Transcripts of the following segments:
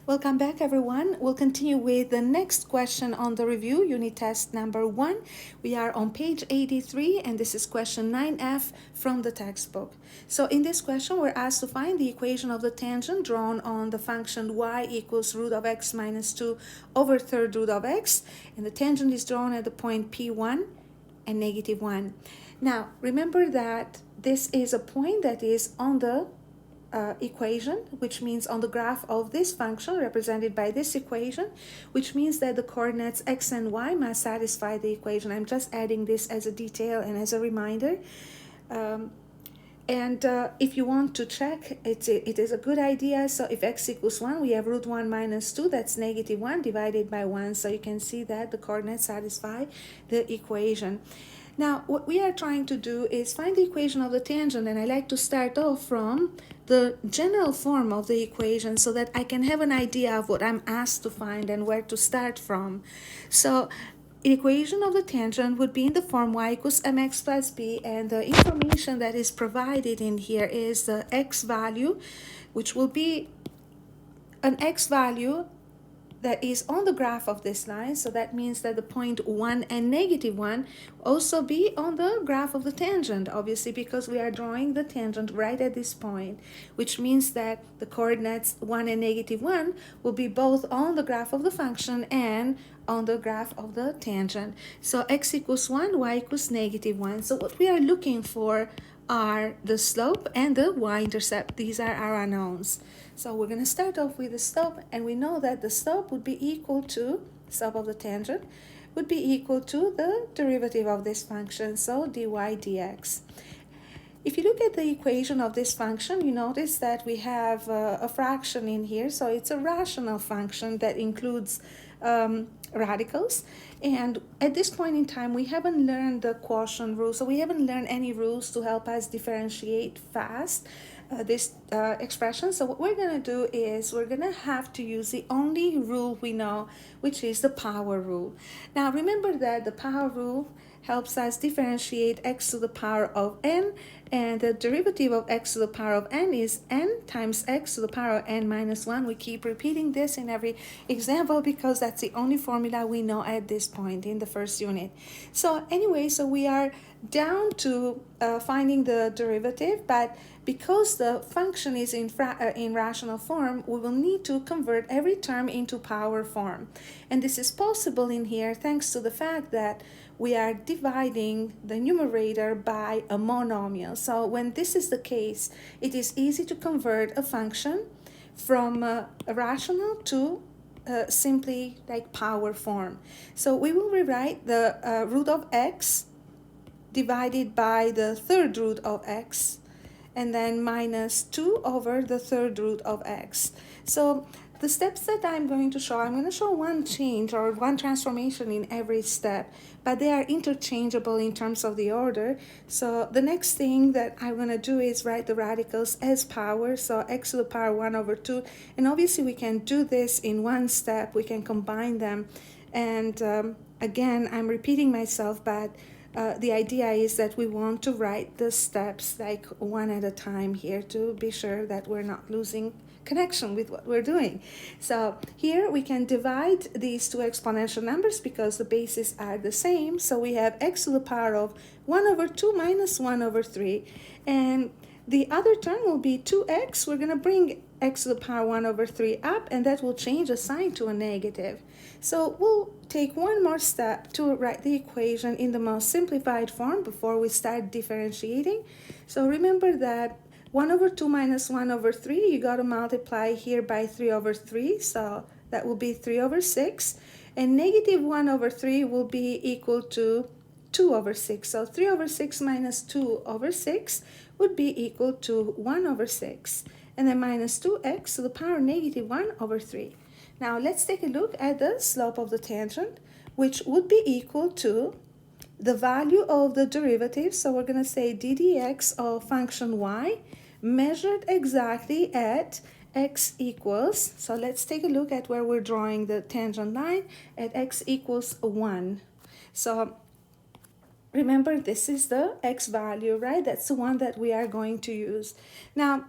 Welcome back, everyone. We'll continue with the next question on the review, unit test number 1. We are on page 83, and this is question 9F from the textbook. So in this question, we're asked to find the equation of the tangent drawn on the function y equals root of x minus 2 over third root of x, and the tangent is drawn at the point P1 and negative 1. Now, remember that this is a point that is on the equation, which means on the graph of this function represented by this equation, which means that the coordinates x and y must satisfy the equation. I'm just adding this as a detail and as a reminder. If you want to check, it is a good idea. So if x equals 1, we have root 1 minus 2, that's negative 1 divided by 1. So you can see that the coordinates satisfy the equation. Now, what we are trying to do is find the equation of the tangent, and I like to start off from the general form of the equation so that I can have an idea of what I'm asked to find and where to start from. So, equation of the tangent would be in the form y equals mx plus b, and the information that is provided in here is the x value, which will be an x value that is on the graph of this line. So that means that the point 1 and negative 1 also be on the graph of the tangent, obviously, because we are drawing the tangent right at this point, which means that the coordinates 1 and negative 1 will be both on the graph of the function and on the graph of the tangent. So x equals 1, y equals negative 1. So what we are looking for are the slope and the y-intercept. These are our unknowns. So we're going to start off with the slope, and we know that the slope would be equal to, slope of the tangent, would be equal to the derivative of this function, so dy dx. If you look at the equation of this function, you notice that we have a fraction in here, so it's a rational function that includes radicals. And at this point in time, we haven't learned the quotient rule, so we haven't learned any rules to help us differentiate fast this expression. So what we're going to do is we're going to have to use the only rule we know, which is the power rule. Now remember that the power rule helps us differentiate x to the power of n, and the derivative of x to the power of n is n times x to the power of n minus 1. We keep repeating this in every example because that's the only formula we know at this point in the first unit. So anyway, so we are down to finding the derivative, but because the function is in rational form, we will need to convert every term into power form. And this is possible in here thanks to the fact that we are dividing the numerator by a monomial. So when this is the case, it is easy to convert a function from a rational to simply like power form. So we will rewrite the root of x divided by the third root of x, and then minus 2 over the third root of x. So the steps that I'm going to show, I'm going to show one change or one transformation in every step, but they are interchangeable in terms of the order. So the next thing that I'm going to do is write the radicals as power, so x to the power 1 over 2. And obviously we can do this in one step, we can combine them. And again, I'm repeating myself, but the idea is that we want to write the steps like one at a time here to be sure that we're not losing connection with what we're doing. So here we can divide these two exponential numbers because the bases are the same. So we have x to the power of 1 over 2 minus 1 over 3. And the other term will be 2x. We're going to bring x to the power 1 over 3 up, and that will change the sign to a negative. So we'll take one more step to write the equation in the most simplified form before we start differentiating. So remember that 1 over 2 minus 1 over 3, you got to multiply here by 3 over 3, so that will be 3 over 6. And negative 1 over 3 will be equal to 2 over 6. So 3 over 6 minus 2 over 6 would be equal to 1 over 6. And then minus 2x to the power negative 1 over 3. Now let's take a look at the slope of the tangent, which would be equal to the value of the derivative. So we're going to say d dx of function y measured exactly at x equals, so let's take a look at where we're drawing the tangent line, at x equals 1. So remember, this is the x value, right? That's the one that we are going to use. Now,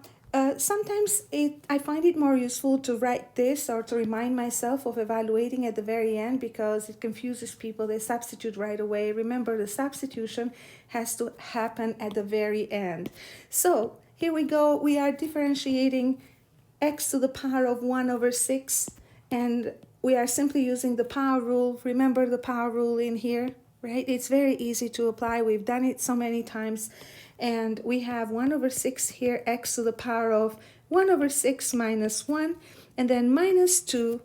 Sometimes I find it more useful to write this or to remind myself of evaluating at the very end because it confuses people. They substitute right away. Remember, the substitution has to happen at the very end. So here we go. We are differentiating x to the power of 1 over 6, and we are simply using the power rule. Remember the power rule in here, right? It's very easy to apply. We've done it so many times. And we have 1 over 6 here, x to the power of 1 over 6 minus 1, and then minus 2,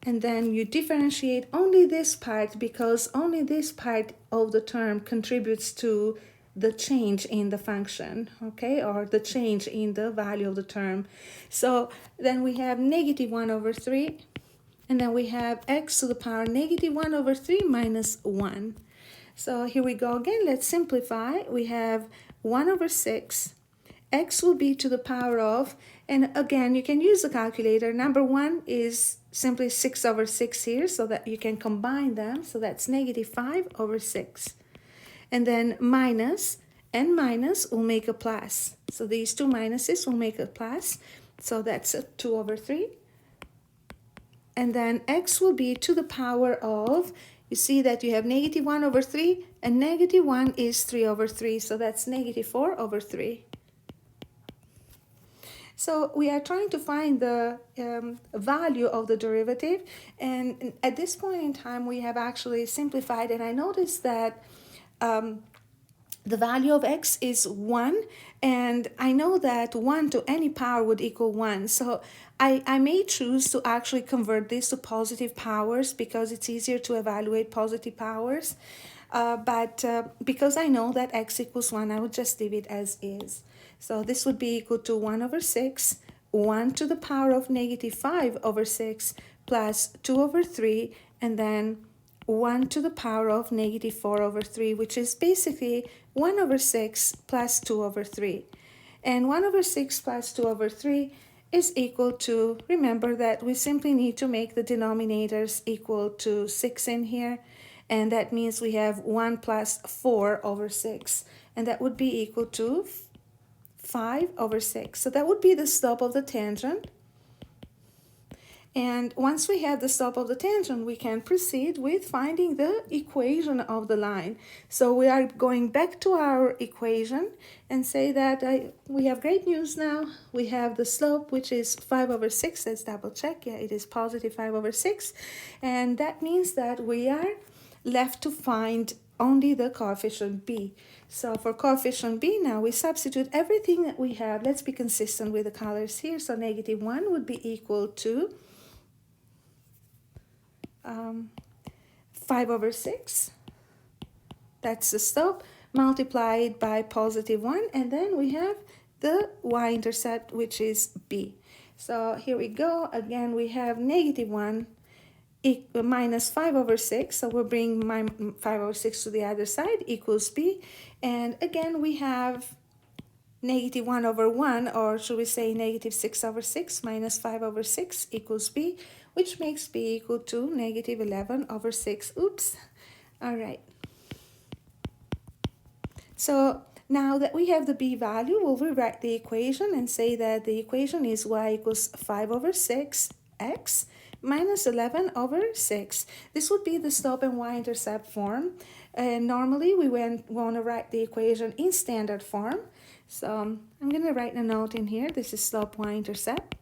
and then you differentiate only this part because only this part of the term contributes to the change in the function, okay, or the change in the value of the term. So then we have negative 1 over 3, and then we have x to the power negative 1 over 3 minus 1. So here we go again. Let's simplify. We have 1 over 6. X will be to the power of, and again, you can use the calculator. Number 1 is simply 6 over 6 here, so that you can combine them. So that's negative 5 over 6. And then minus and minus will make a plus. So these two minuses will make a plus. So that's a 2 over 3. And then x will be to the power of, you see that you have negative 1 over 3, and negative 1 is 3 over 3, so that's negative 4 over 3. So we are trying to find the value of the derivative, and at this point in time we have actually simplified, and I noticed that the value of x is 1, and I know that 1 to any power would equal 1. So I may choose to actually convert this to positive powers because it's easier to evaluate positive powers. But because I know that x equals 1, I would just leave it as is. So this would be equal to 1 over 6, 1 to the power of negative 5 over 6, plus 2 over 3, and then 1 to the power of negative 4 over 3, which is basically 1 over 6 plus 2 over 3. And 1 over 6 plus 2 over 3 is equal to, remember that we simply need to make the denominators equal to 6 in here. And that means we have 1 plus 4 over 6. And that would be equal to 5 over 6. So that would be the slope of the tangent. And once we have the slope of the tangent, we can proceed with finding the equation of the line. So we are going back to our equation and say that we have great news now. We have the slope, which is 5 over 6. Let's double check. Yeah, it is positive 5 over 6. And that means that we are left to find only the coefficient b. So for coefficient b, now we substitute everything that we have. Let's be consistent with the colors here. So negative 1 would be equal to 5 over 6, that's the slope, multiplied by positive 1, and then we have the y-intercept, which is b. So here we go, again we have negative 1 minus 5 over 6, so we'll bring 5 over 6 to the other side, equals b, and again we have negative 1 over 1, or should we say negative 6 over 6 minus 5 over 6 equals b, which makes b equal to negative 11 over 6. Oops. All right. So now that we have the b value, we'll rewrite the equation and say that the equation is y equals 5 over 6 x minus 11 over 6. This would be the slope and y-intercept form. And normally we want to write the equation in standard form. So I'm going to write a note in here. This is slope y-intercept.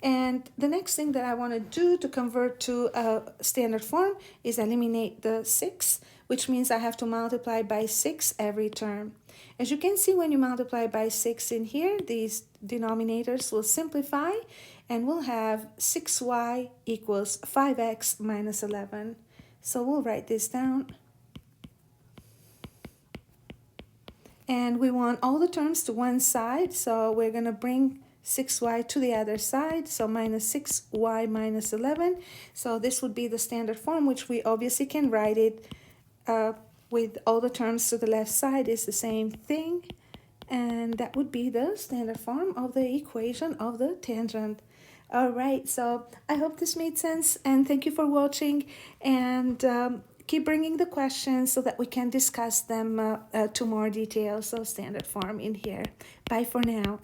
And the next thing that I want to do to convert to a standard form is eliminate the 6, which means I have to multiply by 6 every term. As you can see, when you multiply by 6 in here, these denominators will simplify, and we'll have 6y equals 5x minus 11. So we'll write this down. And we want all the terms to one side, so we're going to bring 6y to the other side, so minus 6y minus 11. So this would be the standard form, which we obviously can write it with all the terms to the left side is the same thing. And that would be the standard form of the equation of the tangent. All right, so I hope this made sense, and thank you for watching. And keep bringing the questions so that we can discuss them to more detail. So standard form in here. Bye for now.